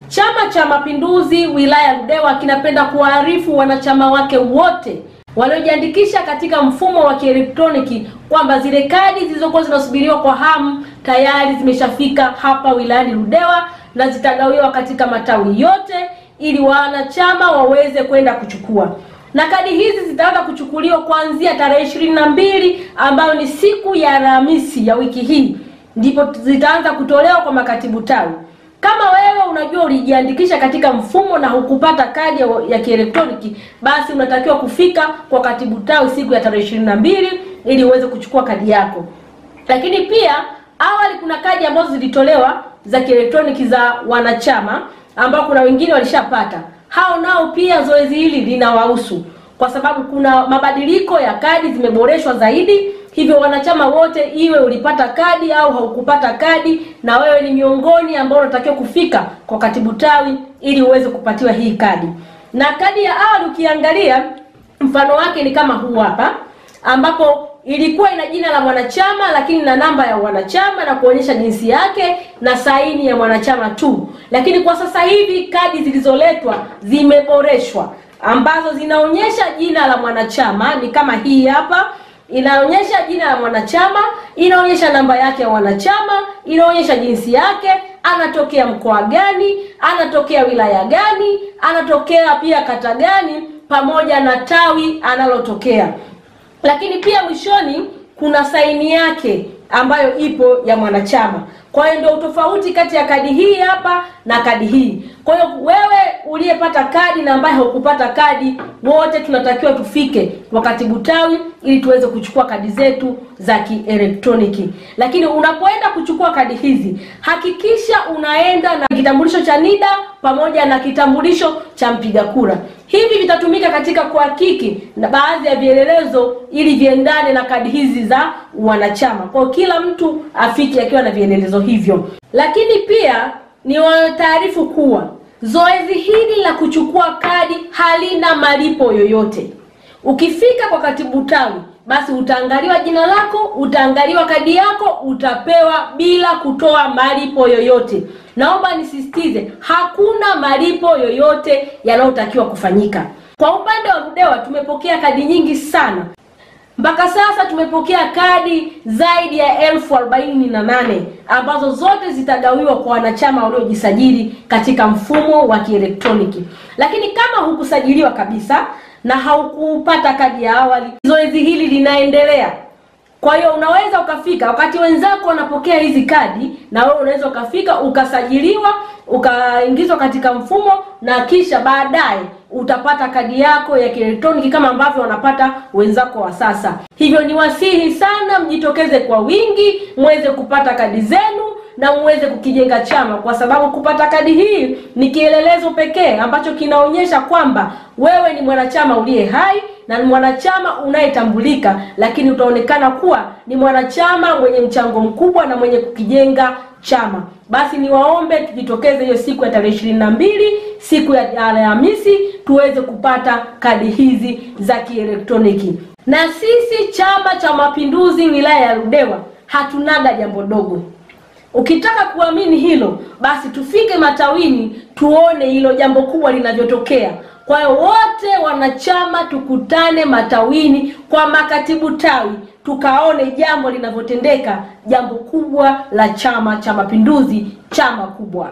Chama cha Mapinduzi wilaya Ludewa kinapenda kuwaarifu wanachama wake wote waliojiandikisha katika mfumo wa kielektroniki kwamba zile kadi zilizokuwa zinasubiriwa kwa hamu tayari zimeshafika hapa wilayani Ludewa na zitagawiwa katika matawi yote ili wanachama waweze kwenda kuchukua. Na kadi hizi zitaanza kuchukuliwa kuanzia tarehe 22 ambayo ni siku ya Alhamisi ya wiki hii, ndipo zitaanza kutolewa kwa makatibu tawi. Kama wewe unajua ulijiandikisha katika mfumo na hukupata kadi ya kielektroniki, basi unatakiwa kufika kwa katibu tawi siku ya tarehe 22 ili uweze kuchukua kadi yako. Lakini pia awali kuna kadi ambazo zilitolewa za kielektroniki za wanachama ambao kuna wengine walishapata. Hao nao pia zoezi hili linawahusu kwa sababu kuna mabadiliko ya kadi zimeboreshwa zaidi. Hivyo wanachama wote, iwe ulipata kadi au haukupata kadi, na wewe ni miongoni ambao unatakiwa kufika kwa katibu tawi ili uweze kupatiwa hii kadi. Na kadi ya awali ukiangalia mfano wake ni kama huu hapa, ambapo ilikuwa ina jina la mwanachama lakini na namba ya wanachama na kuonyesha jinsi yake na saini ya mwanachama tu. Lakini kwa sasa hivi kadi zilizoletwa zimeboreshwa ambazo zinaonyesha jina la mwanachama, ni kama hii hapa. Inaonyesha jina la mwanachama, inaonyesha namba yake ya wanachama, inaonyesha jinsi yake, anatokea mkoa gani, anatokea wilaya gani, anatokea pia kata gani, pamoja na tawi analotokea. Lakini pia mwishoni kuna saini yake ambayo ipo ya mwanachama. Kwa hiyo ndio utofauti kati ya kadi hii hapa na kadi hii. Kwa hiyo wewe uliyepata kadi na ambaye hukupata kadi, wote tunatakiwa tufike kwa katibu tawi ili tuweze kuchukua kadi zetu za kielektroniki. Lakini unapoenda kuchukua kadi hizi, hakikisha unaenda na kitambulisho cha NIDA pamoja na kitambulisho cha mpiga kura. Hivi vitatumika katika kuhakiki na baadhi ya vielelezo ili viendane na kadi hizi za wanachama. Kwa kila mtu afiki akiwa na vielelezo hivyo. Lakini pia ni taarifu kuwa zoezi hili la kuchukua kadi halina malipo yoyote. Ukifika kwa katibu tawi, basi utaangaliwa jina lako, utaangaliwa kadi yako, utapewa bila kutoa malipo yoyote. Naomba nisisitize, hakuna malipo yoyote yanayotakiwa kufanyika. Kwa upande wa Ludewa tumepokea kadi nyingi sana. Mpaka sasa tumepokea kadi zaidi ya 1048 ambazo zote zitagawiwa kwa wanachama waliojisajili katika mfumo wa kielektroniki. Lakini kama hukusajiliwa kabisa na haukupata kadi ya awali, zoezi hili linaendelea. Kwa hiyo unaweza ukafika wakati wenzako wanapokea hizi kadi, na wewe unaweza ukafika ukasajiliwa, ukaingizwa katika mfumo, na kisha baadaye utapata kadi yako ya kielektroniki kama ambavyo wanapata wenzako wa sasa. Hivyo ni wasihi sana mjitokeze kwa wingi muweze kupata kadi zenu na muweze kukijenga chama, kwa sababu kupata kadi hii ni kielelezo pekee ambacho kinaonyesha kwamba wewe ni mwanachama uliye hai na ni mwanachama unayetambulika, lakini utaonekana kuwa ni mwanachama mwenye mchango mkubwa na mwenye kukijenga chama. Basi niwaombe tujitokeze hiyo siku ya tarehe 22, siku ya Alhamisi, tuweze kupata kadi hizi za kielektroniki. Na sisi Chama cha Mapinduzi wilaya ya Ludewa hatunaga jambo dogo. Ukitaka kuamini hilo, basi tufike matawini tuone hilo jambo kubwa linavyotokea. Kwa hiyo wote wanachama tukutane matawini kwa makatibu tawi, tukaone jambo linavyotendeka, jambo kubwa la Chama cha Mapinduzi, chama kubwa.